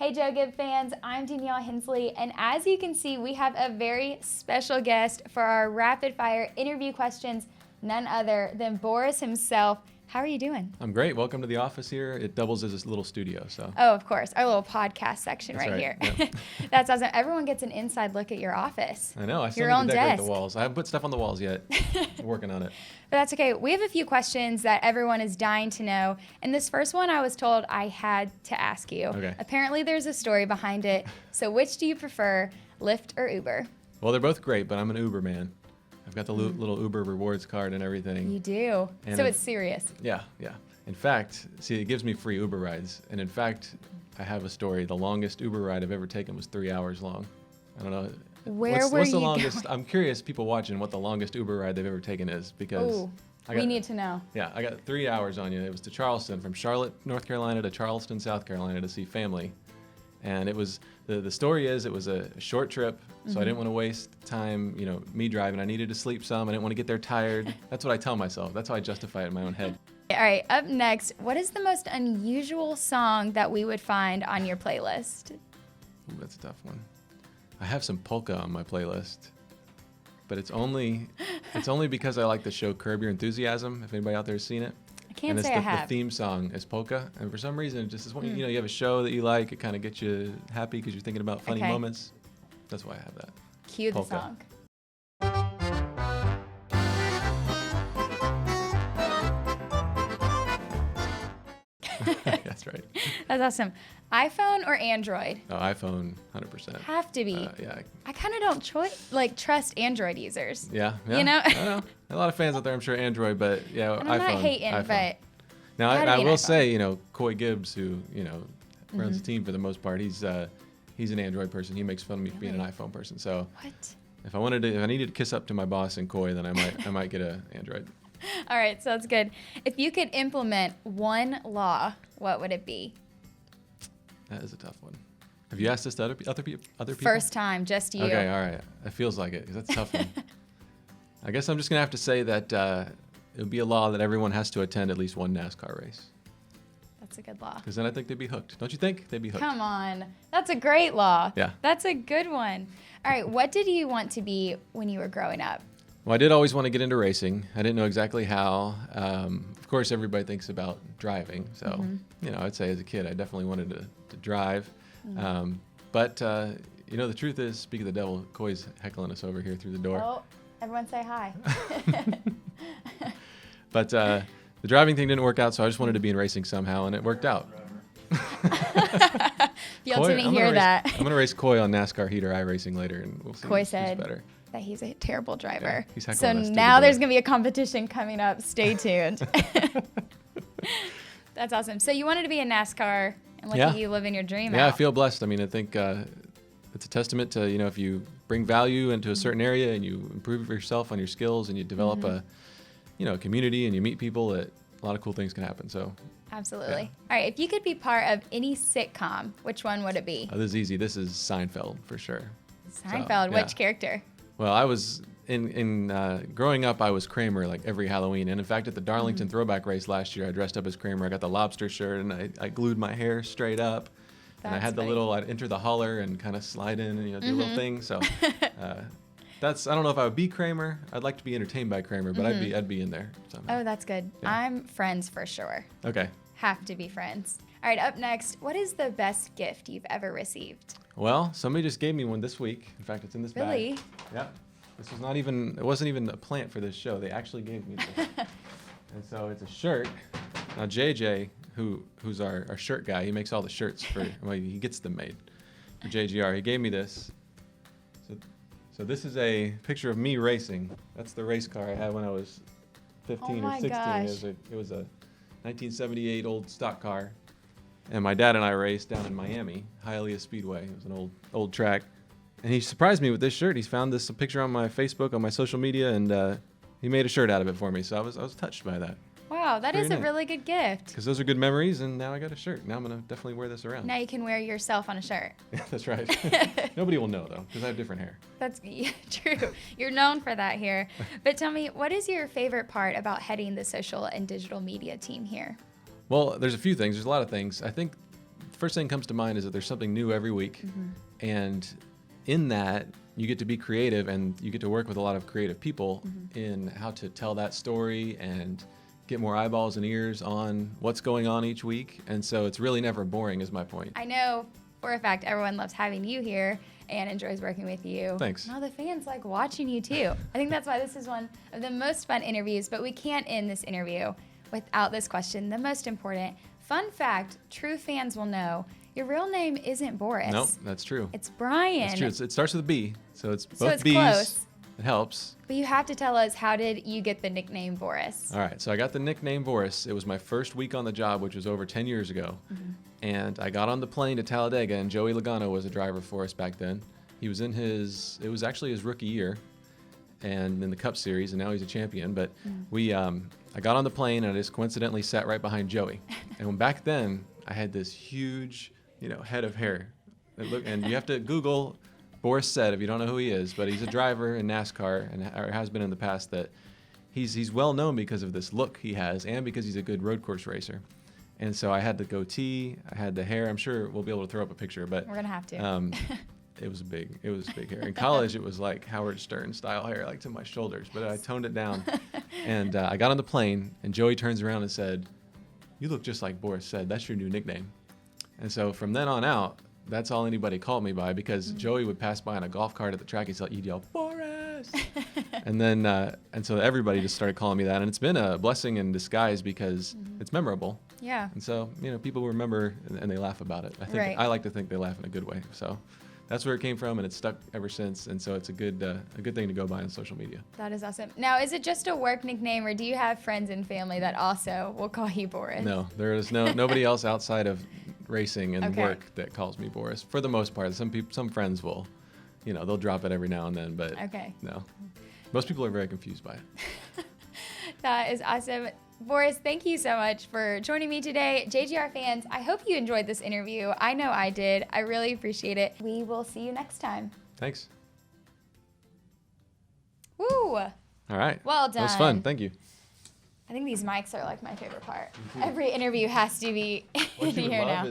Hey Joe Gibbs fans, I'm Danielle Hensley, and as you can see, we have a very special guest for our rapid fire interview questions, none other than Boris himself. How are you doing? I'm great. Welcome to the office here. It doubles as a little studio. Oh, of course. Our little podcast section That's right here. Yep. That's awesome. Everyone gets an inside look at your office. I know. I still need to decorate the walls. I haven't put stuff on the walls yet. I'm working on it. But that's okay. We have a few questions that everyone is dying to know. And this first one I was told I had to ask you. Okay. Apparently there's a story behind it. So which do you prefer, Lyft or Uber? Well, they're both great, but I'm an Uber man. I've got the little Uber rewards card and everything. You do. And so it's serious. Yeah. In fact, see, it gives me free Uber rides. And in fact, I have a story. The longest Uber ride I've ever taken was 3 hours long. I don't know. What's the longest? I'm curious, people watching, what the longest Uber ride they've ever taken is, because we need to know. Yeah, I got 3 hours on you. It was to Charleston, from Charlotte, North Carolina to Charleston, South Carolina to see family. And it was, the story is, it was a short trip, so I didn't want to waste time, me driving. I needed to sleep some. I didn't want to get there tired. That's what I tell myself. That's how I justify it in my own head. All right, up next, what is the most unusual song that we would find on your playlist? Ooh, that's a tough one. I have some polka on my playlist, but it's only because I like the show Curb Your Enthusiasm, if anybody out there has seen it. I can't say I have. The theme song is polka, and for some reason, it just is one, you have a show that you like, it kind of gets you happy because you're thinking about funny moments. That's why I have that. Cue polka. The song. That's right. That's awesome. iPhone or Android? Oh, iPhone, 100%. Have to be. Yeah. I kind of don't trust Android users. Yeah. You know? I know. A lot of fans out there, I'm sure, Android, but yeah, and iPhone. I'm not hating, iPhone. but now I will say, Coy Gibbs, who runs the team for the most part, he's an Android person. He makes fun of me for being an iPhone person. So what? If I needed to kiss up to my boss in Coy, then I might get an Android. All right, so that's good. If you could implement one law, what would it be? That is a tough one. Have you asked this to other people? First time, just you. Okay, all right. It feels like it, 'cause that's a tough one. I guess I'm just gonna have to say that it would be a law that everyone has to attend at least one NASCAR race. That's a good law. Because then I think they'd be hooked. Don't you think? They'd be hooked. Come on. That's a great law. Yeah. That's a good one. All right, what did you want to be when you were growing up? Well, I did always want to get into racing. I didn't know exactly how. Of course, everybody thinks about driving. So, I'd say as a kid, I definitely wanted to drive. But the truth is, speak of the devil, Coy's heckling us over here through the door. Oh, everyone say hi. But the driving thing didn't work out, so I just wanted to be in racing somehow, and it worked out. Y'all didn't hear that. I'm going to race Coy on NASCAR Heat or iRacing later, and we'll see Coy who's said better. That he's a terrible driver. Yeah, he's so now there's going to be a competition coming up. Stay tuned. That's awesome. So you wanted to be in NASCAR, and look at you living your dream out. Yeah, I feel blessed. I mean, I think it's a testament to, if you bring value into a certain area and you improve yourself on your skills and you develop a community and you meet people, that a lot of cool things can happen. So. Absolutely. Yeah. All right, if you could be part of any sitcom, which one would it be? Oh, this is easy. This is Seinfeld for sure. Seinfeld, which character? Well, I was in growing up, I was Kramer like every Halloween. And in fact, at the Darlington throwback race last year, I dressed up as Kramer. I got the lobster shirt and I glued my hair straight up. And I had I'd enter the holler and kind of slide in and do a little thing. So I don't know if I would be Kramer. I'd like to be entertained by Kramer, but I'd be in there somehow. Oh, that's good. Yeah. I'm Friends for sure. Okay. Have to be Friends. All right, up next, what is the best gift you've ever received? Well, somebody just gave me one this week. In fact, it's in this bag. Really? Yeah. It wasn't even a plant for this show. They actually gave me this. And so it's a shirt. Now JJ, who's our shirt guy, he makes all the shirts he gets them made for JGR. He gave me this. So this is a picture of me racing. That's the race car I had when I was 15 or 16. Gosh. It was a 1978 old stock car. And my dad and I raced down in Miami, Hialeah Speedway. It was an old track. And he surprised me with this shirt. He found this picture on my Facebook, on my social media, and he made a shirt out of it for me. So I was touched by that. Wow, that is a really good gift. Because those are good memories, and now I got a shirt. Now I'm going to definitely wear this around. Now you can wear yourself on a shirt. Yeah, that's right. Nobody will know, though, because I have different hair. That's true. You're known for that here. But tell me, what is your favorite part about heading the social and digital media team here? Well, there's a few things. There's a lot of things. I think first thing that comes to mind is that there's something new every week. And in that, you get to be creative and you get to work with a lot of creative people in how to tell that story and get more eyeballs and ears on what's going on each week. And so it's really never boring is my point. I know for a fact everyone loves having you here and enjoys working with you. Thanks. Now the fans like watching you too. I think that's why this is one of the most fun interviews, but we can't end this interview without this question, the most important. Fun fact, true fans will know, your real name isn't Boris. Nope, that's true. It's Brian. That's true. It starts with a B, so it's both it's B's. Close. It helps. But you have to tell us, how did you get the nickname Boris? All right, so I got the nickname Boris. It was my first week on the job, which was over 10 years ago. And I got on the plane to Talladega, and Joey Logano was a driver for us back then. He was in it was actually his rookie year, and in the Cup Series, and now he's a champion. But I got on the plane, and I just coincidentally sat right behind Joey. And when back then, I had this huge, head of hair. And you have to Google Boris Said if you don't know who he is, but he's a driver in NASCAR and or has been in the past. That he's well known because of this look he has and because he's a good road course racer. And so I had the goatee, I had the hair. I'm sure we'll be able to throw up a picture, but we're gonna have to. It was big hair. In college, it was like Howard Stern style hair, like to my shoulders, but I toned it down. And I got on the plane, and Joey turns around and said, "You look just like Boris Said. That's your new nickname." And so from then on out, that's all anybody called me by, because Joey would pass by on a golf cart at the track. He'd yell, "Boris!" And then, and so everybody just started calling me that. And it's been a blessing in disguise because it's memorable. Yeah. And so, people remember and they laugh about it. I like to think they laugh in a good way. So that's where it came from, and it's stuck ever since. And so it's a good thing to go by on social media. That is awesome. Now, is it just a work nickname, or do you have friends and family that also will call you Boris? No, there is nobody else outside of racing and work that calls me Boris. For the most part, some friends will, they'll drop it every now and then, but no. Most people are very confused by it. That is awesome. Boris, thank you so much for joining me today. JGR fans, I hope you enjoyed this interview. I know I did. I really appreciate it. We will see you next time. Thanks. Woo! All right. Well done. That was fun. Thank you. I think these mics are like my favorite part. Every interview has to be in here now.